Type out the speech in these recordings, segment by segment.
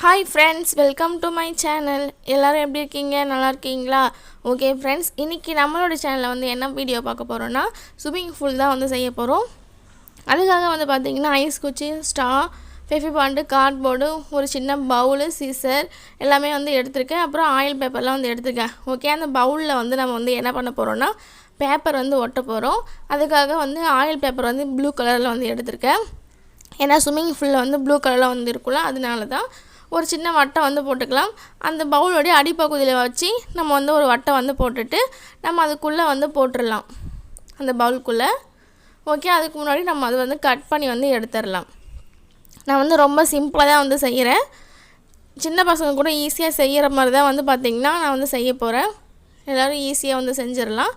Hi friends, welcome to my channel. எல்லாரும் எப்படி இருக்கீங்க? நல்லா இருக்கீங்களா? ஓகே friends, இன்னைக்கு நம்மளோட சேனல்ல வந்து என்ன வீடியோ பார்க்க போறோம்னா ஸ்விம்மிங் பூல் தான் வந்து செய்ய போறோம். அதுக்காக வந்து பாத்தீங்கன்னா ஐஸ் குச்சி, ஸ்ட்ரா, ஃபெஃபி பாண்ட், கார்ட்போர்டு, ஒரு சின்ன பவுல், சீசர் எல்லாமே வந்து எடுத்துர்க்கேன். அப்புறம் ஆயில் பேப்பர்லாம் வந்து எடுத்துர்க்கேன். ஓகே, அந்த பவுல்ல வந்து நம்ம வந்து என்ன பண்ண போறோம்னா பேப்பர் வந்து ஒட்ட போறோம். அதுக்காக வந்து ஆயில் பேப்பர் வந்து ப்ளூ கலர்ல வந்து எடுத்துர்க்கேன். ஏன்னா ஸ்விம்மிங் பூல்ல வந்து ப்ளூ கலர்ல வந்து இருக்கும்ல, அதனால தான் ஒரு சின்ன வட்டம் வந்து போட்டுக்கலாம். அந்த பவுலோட அடிப்பகுதியில் வச்சு நம்ம வந்து ஒரு வட்டம் வந்து போட்டுட்டு நம்ம அதுக்குள்ளே வந்து போட்டுடலாம் அந்த பவுலுக்குள்ளே. ஓகே, அதுக்கு முன்னாடி நம்ம அது வந்து கட் பண்ணி வந்து எடுத்துடலாம். நான் வந்து ரொம்ப சிம்பிளாக தான் வந்து செய்கிறேன். சின்ன பசங்க கூட ஈஸியாக செய்கிற மாதிரி தான் வந்து பார்த்திங்கன்னா நான் வந்து செய்ய போகிறேன். எல்லோரும் ஈஸியாக வந்து செஞ்சிடலாம்.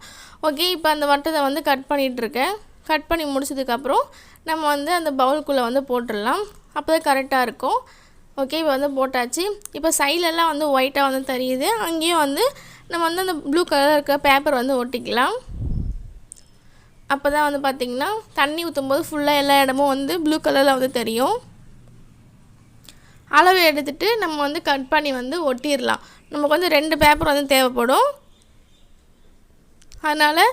ஓகே, இப்போ அந்த வட்டத்தை வந்து கட் பண்ணிகிட்ருக்கேன். கட் பண்ணி முடிச்சதுக்கப்புறம் நம்ம வந்து அந்த பவுலுக்குள்ளே வந்து போட்டுடலாம். அப்போ தான் கரெக்டாக இருக்கும். ஓகே, இப்போ வந்து போட்டாச்சு. இப்போ சைட்லலாம் வந்து ஒயிட்டாக வந்து தெரியுது. அங்கேயும் வந்து நம்ம வந்து அந்த ப்ளூ கலரில் இருக்க பேப்பர் வந்து ஒட்டிக்கலாம். அப்போ தான் வந்து பார்த்திங்கன்னா தண்ணி ஊற்றும்போது ஃபுல்லாக எல்லா இடமும் வந்து ப்ளூ கலரில் வந்து தெரியும். அளவு எடுத்துகிட்டு நம்ம வந்து கட் பண்ணி வந்து ஒட்டிடலாம். நமக்கு வந்து 2 பேப்பர் வந்து தேவைப்படும். அதனால்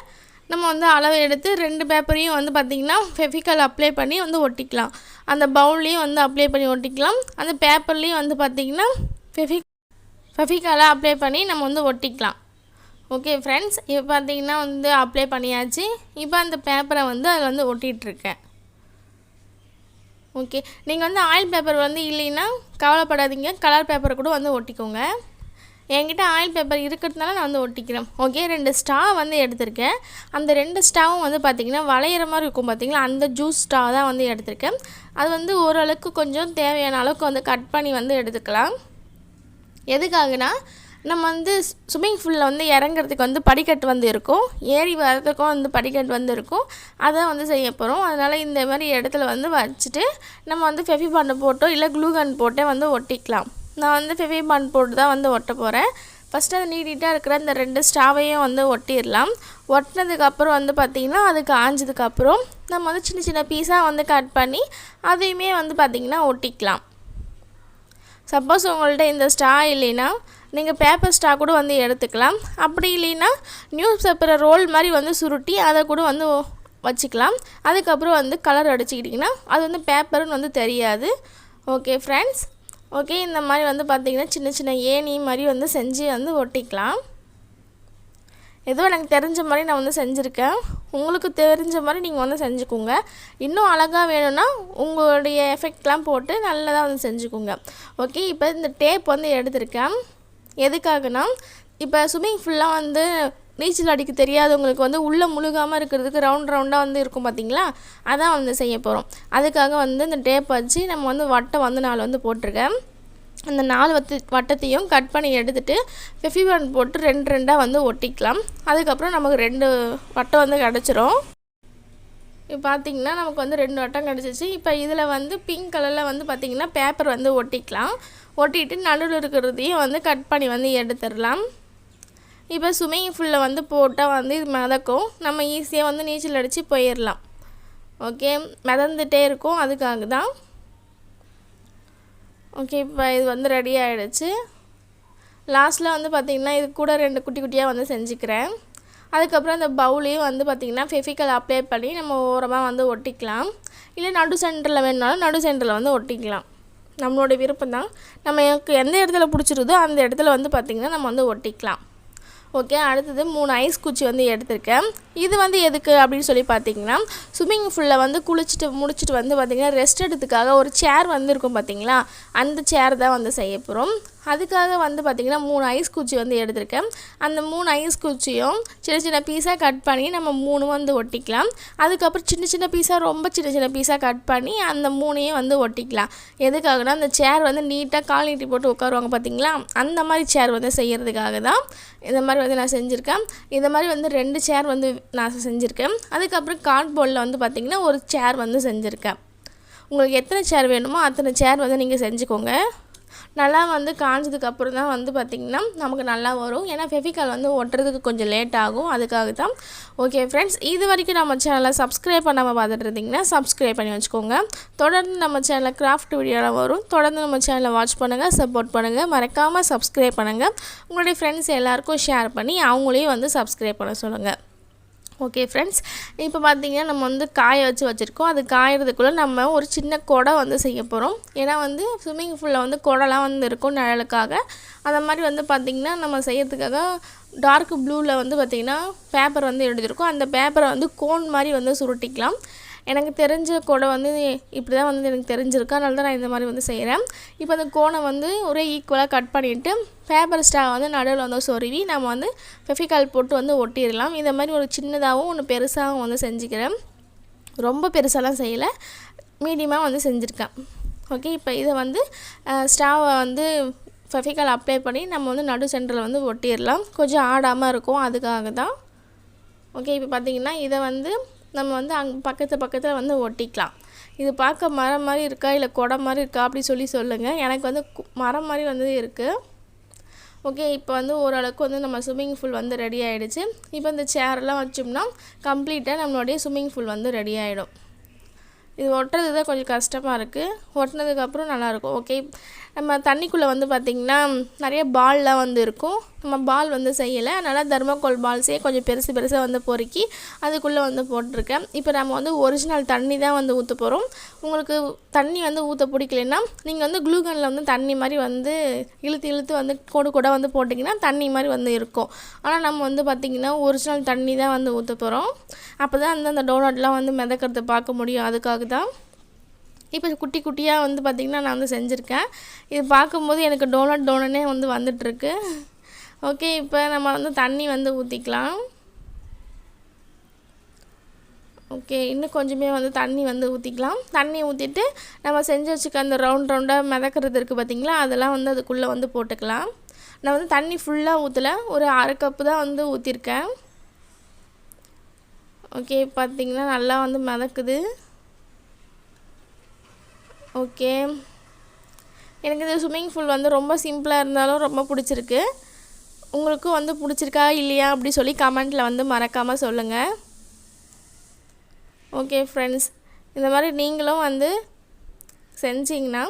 நம்ம வந்து அளவு எடுத்து 2 பேப்பரையும் வந்து பார்த்திங்கன்னா ஃபெவிகால் அப்ளை பண்ணி வந்து ஒட்டிக்கலாம். அந்த பவுல்லையும் வந்து அப்ளை பண்ணி ஒட்டிக்கலாம். அந்த பேப்பர்லேயும் வந்து பார்த்திங்கன்னா ஃபெவிகாலை அப்ளை பண்ணி நம்ம வந்து ஒட்டிக்கலாம். ஓகே ஃப்ரெண்ட்ஸ், இப்போ பார்த்திங்கன்னா வந்து அப்ளை பண்ணியாச்சு. இப்போ அந்த பேப்பரை வந்து அதில் வந்து ஒட்டிகிட்ருக்கேன். ஓகே, நீங்கள் வந்து ஆயில் பேப்பர் வந்து இல்லைன்னா கவலைப்படாதீங்க, கலர் பேப்பரை கூட வந்து ஒட்டிக்கோங்க. என்கிட்ட ஆயில் பேப்பர் இருக்கிறதுனால நான் வந்து ஒட்டிக்கிறேன். ஓகே, 2 ஸ்ட்ரா வந்து எடுத்திருக்கேன். அந்த 2 ஸ்ட்ராவும் வந்து பார்த்திங்கன்னா வளையிற மாதிரி இருக்கும் பார்த்திங்களா, அந்த ஜூஸ் ஸ்ட்ரா தான் வந்து எடுத்திருக்கேன். அது வந்து ஓரளவுக்கு கொஞ்சம் தேவையான அளவுக்கு வந்து கட் பண்ணி வந்து எடுத்துக்கலாம். எதுக்காகனா நம்ம வந்து ஸ்விம்மிங் பூலில் வந்து இறங்குறதுக்கு வந்து படிக்கட்டு வந்து இருக்கும், ஏறி வரதுக்கும் வந்து படிக்கட்டு வந்து இருக்கும். அதான் வந்து செய்ய போகிறோம். அதனால் இந்த மாதிரி இடத்துல வந்து வச்சுட்டு நம்ம வந்து ஃபெஃபி பாண்டை போட்டோ இல்லை க்ளூகன் போட்டே வந்து ஒட்டிக்கலாம். நான் வந்து ஃபெஃபி பாண்ட் போட்டு தான் வந்து ஒட்ட போகிறேன். ஃபஸ்ட்டு அது நீட்டாக இருக்கிற இந்த 2 ஸ்ட்ராவையும் வந்து ஒட்டிடலாம். ஒட்டினதுக்கப்புறம் வந்து பார்த்திங்கன்னா அது காஞ்சதுக்கப்புறம் நம்ம வந்து சின்ன சின்ன பீஸாக வந்து கட் பண்ணி அதையுமே வந்து பார்த்திங்கன்னா ஒட்டிக்கலாம். சப்போஸ் உங்கள்கிட்ட இந்த ஸ்ட்ரா இல்லைன்னா நீங்கள் பேப்பர் ஸ்ட்ரா கூட வந்து எடுத்துக்கலாம். அப்படி இல்லைன்னா நியூஸ் பேப்பரை ரோல் மாதிரி வந்து சுருட்டி அதை கூட வந்து வச்சுக்கலாம். அதுக்கப்புறம் வந்து கலர் அடிச்சுக்கிட்டிங்கன்னா அது வந்து பேப்பருன்னு வந்து தெரியாது. ஓகே ஃப்ரெண்ட்ஸ், ஓகே, இந்த மாதிரி வந்து பார்த்திங்கன்னா சின்ன சின்ன ஏணி மாதிரி வந்து செஞ்சு வந்து ஒட்டிக்கலாம். ஏதோ எனக்கு தெரிஞ்ச மாதிரி நான் வந்து செஞ்சுருக்கேன். உங்களுக்கு தெரிஞ்ச மாதிரி நீங்கள் வந்து செஞ்சுக்கோங்க. இன்னும் அழகாக வேணும்னா உங்களுடைய எஃபெக்ட்லாம் போட்டு நல்லதாக வந்து செஞ்சுக்கோங்க. ஓகே, இப்போ இந்த டேப் வந்து எடுத்திருக்கேன். எதுக்காகனா இப்போ ஸ்விம்மிங் ஃபுல்லாக வந்து நீச்சல் அடிக்க தெரியாதவங்களுக்கு வந்து உள்ளே முழுகாமல் இருக்கிறதுக்கு ரவுண்டாக வந்து இருக்கும் பார்த்திங்களா, அதான் வந்து செய்ய போகிறோம். அதுக்காக வந்து இந்த டேப் வச்சு நம்ம வந்து வட்டம் வந்து 4 வந்து போட்டிருக்கேன். அந்த 4 வட்டத்தையும் கட் பண்ணி எடுத்துகிட்டு ஃபெஃபி பாண்ட் போட்டு 2 வந்து ஒட்டிக்கலாம். அதுக்கப்புறம் நமக்கு 2 வட்டம் வந்து கிடச்சிரும். இப்போ பார்த்திங்கன்னா நமக்கு வந்து 2 வட்டம் கிடச்சிச்சு. இப்போ இதில் வந்து பிங்க் கலரில் வந்து பார்த்திங்கன்னா பேப்பர் வந்து ஒட்டிக்கலாம். ஒட்டிட்டு நடுவில் இருக்கிறதையும் வந்து கட் பண்ணி வந்து எடுத்துடலாம். இப்போ ஸ்விம்மிங் பூலில் வந்து போட்டால் வந்து இது மிதக்கும், நம்ம ஈஸியாக வந்து நீச்சல் அடித்து போயிடலாம். ஓகே, மிதந்துகிட்டே இருக்கும், அதுக்காக தான். ஓகே, இப்போ இது வந்து ரெடி ஆகிடுச்சு. லாஸ்ட்டில் வந்து பார்த்திங்கன்னா இது கூட 2 குட்டி குட்டியாக வந்து செஞ்சுக்கிறேன். அதுக்கப்புறம் இந்த பவுலையும் வந்து பார்த்திங்கன்னா ஃபெவிகால் அப்ளை பண்ணி நம்ம ஓரமாக வந்து ஒட்டிக்கலாம். இல்லை நடு சென்டரில் வேணுனாலும் நடு சென்டரில் வந்து ஒட்டிக்கலாம். நம்மளோட விருப்பம் தான். நமக்கு எந்த இடத்துல பிடிச்சிருதோ அந்த இடத்துல வந்து பார்த்திங்கன்னா நம்ம வந்து ஒட்டிக்கலாம். ஓகே, அடுத்தது 3 ஐஸ் குச்சி வந்து எடுத்திருக்கேன். இது வந்து எதுக்கு அப்படின்னு சொல்லி பார்த்தீங்கன்னா ஸ்விம்மிங் பூலில் வந்து குளிச்சுட்டு முடிச்சுட்டு வந்து பார்த்திங்கன்னா ரெஸ்ட் எடுத்துக்காக ஒரு சேர் வந்து இருக்கும் பார்த்திங்களா, அந்த சேர் தான் வந்து செய்ய போகிறோம். அதுக்காக வந்து பார்த்திங்கன்னா 3 ஐஸ் குச்சி வந்து எடுத்திருக்கேன். அந்த 3 ஐஸ் குச்சியும் சின்ன சின்ன பீஸாக கட் பண்ணி நம்ம 3 வந்து ஒட்டிக்கலாம். அதுக்கப்புறம் சின்ன சின்ன பீஸாக ரொம்ப சின்ன சின்ன பீஸாக கட் பண்ணி அந்த 3ஐயும் வந்து ஒட்டிக்கலாம். எதுக்காகனா அந்த சேர் வந்து நீட்டாக கால் நீட்டி போட்டு உட்காருவாங்க பார்த்திங்களா, அந்த மாதிரி சேர் வந்து செய்கிறதுக்காக தான் இந்த மாதிரி வந்து நான் செஞ்சுருக்கேன். இந்த மாதிரி வந்து 2 சேர் வந்து நான் செஞ்சுருக்கேன். அதுக்கப்புறம் கார்ட்போர்டில் வந்து பார்த்திங்கன்னா ஒரு சேர் வந்து செஞ்சுருக்கேன். உங்களுக்கு எத்தனை சேர் வேணுமோ அத்தனை சேர் வந்து நீங்கள் செஞ்சுக்கோங்க. நல்லா வந்து காஞ்சதுக்கப்புறம் தான் வந்து பார்த்திங்கன்னா நமக்கு நல்லா வரும். ஏன்னா ஃபெவிகால் வந்து ஒட்டுறதுக்கு கொஞ்சம் லேட் ஆகும், அதுக்காக தான். ஓகே ஃப்ரெண்ட்ஸ், இது வரைக்கும் நம்ம சேனலை சப்ஸ்கிரைப் பண்ணாமல் பார்த்துட்டு இருந்தீங்கன்னா சப்ஸ்கிரைப் பண்ணி வச்சுக்கோங்க. தொடர்ந்து நம்ம சேனலில் கிராஃப்ட் வீடியோலாம் வரும். தொடர்ந்து நம்ம சேனலை வாட்ச் பண்ணுங்கள், சப்போர்ட் பண்ணுங்கள். மறக்காமல் சப்ஸ்கிரைப் பண்ணுங்கள். உங்களுடைய ஃப்ரெண்ட்ஸ் எல்லாருக்கும் ஷேர் பண்ணி அவங்களையும் வந்து சப்ஸ்கிரைப் பண்ண சொல்லுங்கள். ஓகே ஃப்ரெண்ட்ஸ், இப்போ பார்த்திங்கன்னா நம்ம வந்து காய வச்சுருக்கோம். அது காயறதுக்குள்ளே நம்ம ஒரு சின்ன கொடை வந்து செய்ய போகிறோம். ஏன்னா வந்து ஸ்விம்மிங் பூலில் வந்து கொடைலாம் வந்து இருக்கும் நிழலுக்காக. அந்த மாதிரி வந்து பார்த்திங்கன்னா நம்ம செய்யறதுக்காக டார்க் ப்ளூவில் வந்து பார்த்திங்கன்னா பேப்பர் வந்து எழுதியிருக்கோம். அந்த பேப்பரை வந்து கோன் மாதிரி வந்து சுருட்டிக்கலாம். எனக்கு தெரிஞ்ச கொடை வந்து இப்படி தான் வந்து எனக்கு தெரிஞ்சிருக்கு, அதனால தான் நான் இந்த மாதிரி வந்து செய்கிறேன். இப்போ அந்த கோனை வந்து ஒரே ஈக்குவலாக கட் பண்ணிவிட்டு பேப்பர் ஸ்ட்ரா வந்து நடுவில் வந்து சொருவி நம்ம வந்து ஃபெவிகால் போட்டு வந்து ஒட்டிடலாம். இந்த மாதிரி ஒரு சின்னதாகவும் ஒன்று பெருசாகவும் வந்து செஞ்சுக்கிறேன். ரொம்ப பெருசாலாம் செய்யலை, மீடியமாக வந்து செஞ்சுருக்கேன். ஓகே, இப்போ இதை வந்து ஸ்ட்ராவை வந்து ஃபெவிகால் அப்ளை பண்ணி நம்ம வந்து நடு சென்டரில் வந்து ஒட்டிடலாம். கொஞ்சம் ஆடாமல் இருக்கும், அதுக்காக தான். ஓகே, இப்போ பார்த்திங்கன்னா இதை வந்து நம்ம வந்து அங்கே பக்கத்தில் வந்து ஒட்டிக்கலாம். இது பார்க்க மரம் மாதிரி இருக்கா இல்லை கொடை மாதிரி இருக்கா அப்படி சொல்லுங்கள். எனக்கு வந்து மரம் மாதிரி வந்து இருக்குது. ஓகே, இப்போ வந்து ஓரளவுக்கு வந்து நம்ம ஸ்விம்மிங் பூல் வந்து ரெடி ஆகிடுச்சு. இப்போ இந்த சேரெல்லாம் வச்சோம்னா கம்ப்ளீட்டாக நம்மளுடைய ஸ்விம்மிங் பூல் வந்து ரெடி ஆகிடும். இது ஒட்டுறது தான் கொஞ்சம் கஷ்டமாக இருக்குது, ஒட்டினதுக்கப்புறம் நல்லாயிருக்கும். ஓகே, நம்ம தண்ணிக்குள்ளே வந்து பார்த்திங்கன்னா நிறைய பால்லாம் வந்து இருக்கும். நம்ம பால் வந்து செய்யலை, அதனால் தர்மாக்கோல் பால்ஸே கொஞ்சம் பெருசாக வந்து பொறுக்கி அதுக்குள்ளே வந்து போட்டிருக்கேன். இப்போ நம்ம வந்து ஒரிஜினல் தண்ணி தான் வந்து ஊற்ற போகிறோம். உங்களுக்கு தண்ணி வந்து ஊற்ற பிடிக்கலன்னா நீங்கள் வந்து க்ளூகனில் வந்து தண்ணி மாதிரி வந்து இழுத்து வந்து கூட வந்து போட்டிங்கன்னா தண்ணி மாதிரி வந்து இருக்கும். ஆனால் நம்ம வந்து பார்த்திங்கன்னா ஒரிஜினல் தண்ணி தான் வந்து ஊற்ற போகிறோம். அப்போ தான் வந்து அந்த டோனட்லாம் வந்து மிதக்கிறத பார்க்க முடியும், அதுக்காக தான். இப்போ குட்டி குட்டியாக வந்து பார்த்திங்கன்னா நான் வந்து செஞ்சுருக்கேன். இது பார்க்கும்போது எனக்கு டோனட்டே வந்து வந்துட்டுருக்கு. ஓகே, இப்போ நம்ம வந்து தண்ணி வந்து ஊற்றிக்கலாம். ஓகே, இன்னும் கொஞ்சமே வந்து தண்ணி வந்து ஊற்றிக்கலாம். தண்ணி ஊற்றிட்டு நம்ம செஞ்சு வச்சுக்க அந்த ரவுண்டாக மிதக்கிறது இருக்குது பார்த்திங்களா, அதெல்லாம் வந்து அதுக்குள்ளே வந்து போட்டுக்கலாம். நான் வந்து தண்ணி ஃபுல்லாக ஊற்றலை, ஒரு 1/2 கப்பு தான் வந்து ஊற்றிருக்கேன். ஓகே, பார்த்திங்கன்னா நல்லா வந்து மிதக்குது. ஓகே, எனக்கு இந்த ஸ்விம்மிங் பூல் வந்து ரொம்ப சிம்பிளாக இருந்தாலும் ரொம்ப பிடிச்சிருக்கு. உங்களுக்கும் வந்து பிடிச்சிருக்கா இல்லையா அப்படி சொல்லி கமெண்ட்டில் வந்து மறக்காமல் சொல்லுங்கள். ஓகே ஃப்ரெண்ட்ஸ், இந்த மாதிரி நீங்களும் வந்து செஞ்சிங்கன்னா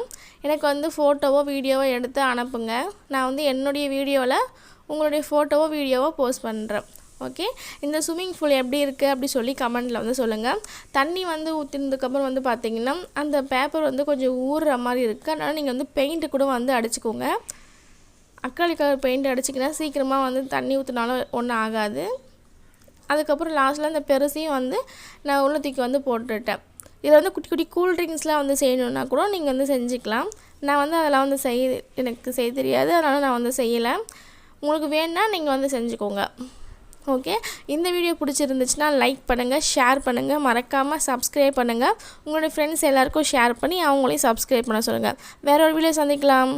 எனக்கு வந்து ஃபோட்டோவோ வீடியோவோ எடுத்து அனுப்புங்க. நான் வந்து என்னுடைய வீடியோவில் உங்களுடைய ஃபோட்டோவோ வீடியோவோ போஸ்ட் பண்ணுறேன். ஓகே, இந்த ஸ்விம்மிங் பூல் எப்படி இருக்குது அப்படி சொல்லி கமெண்ட்டில் வந்து சொல்லுங்கள். தண்ணி வந்து ஊற்றினதுக்கப்புறம் வந்து பார்த்திங்கன்னா அந்த பேப்பர் வந்து கொஞ்சம் ஊறுற மாதிரி இருக்குது. அதனால் நீங்கள் வந்து பெயிண்ட்டு கூட வந்து அடிச்சுக்கோங்க. அக்ரிலிக் கலர் பெயிண்ட் அடிச்சிங்கன்னா சீக்கிரமாக வந்து தண்ணி ஊற்றினாலும் ஒன்றும் ஆகாது. அதுக்கப்புறம் லாஸ்ட்டில் அந்த பெருசையும் வந்து நான் உள்ள தூக்கி வந்து போட்டுட்டேன். இதில் வந்து குட்டி குட்டி கூல்ட்ரிங்க்ஸ்லாம் வந்து செய்யணுன்னா கூட நீங்கள் வந்து செஞ்சுக்கலாம். நான் வந்து அதெல்லாம் வந்து எனக்கு செய்ய தெரியாது, அதனால் நான் வந்து செய்யலை. உங்களுக்கு வேணுன்னா நீங்கள் வந்து செஞ்சுக்கோங்க. ஓகே, இந்த வீடியோ பிடிச்சிருந்துச்சுன்னா லைக் பண்ணுங்கள், ஷேர் பண்ணுங்கள், மறக்காமல் சப்ஸ்கிரைப் பண்ணுங்கள். உங்களுடைய ஃப்ரெண்ட்ஸ் எல்லாேருக்கும் ஷேர் பண்ணி அவங்களையும் சப்ஸ்கிரைப் பண்ண சொல்லுங்கள். வேறு ஒரு வீடியோ சந்திக்கலாம்.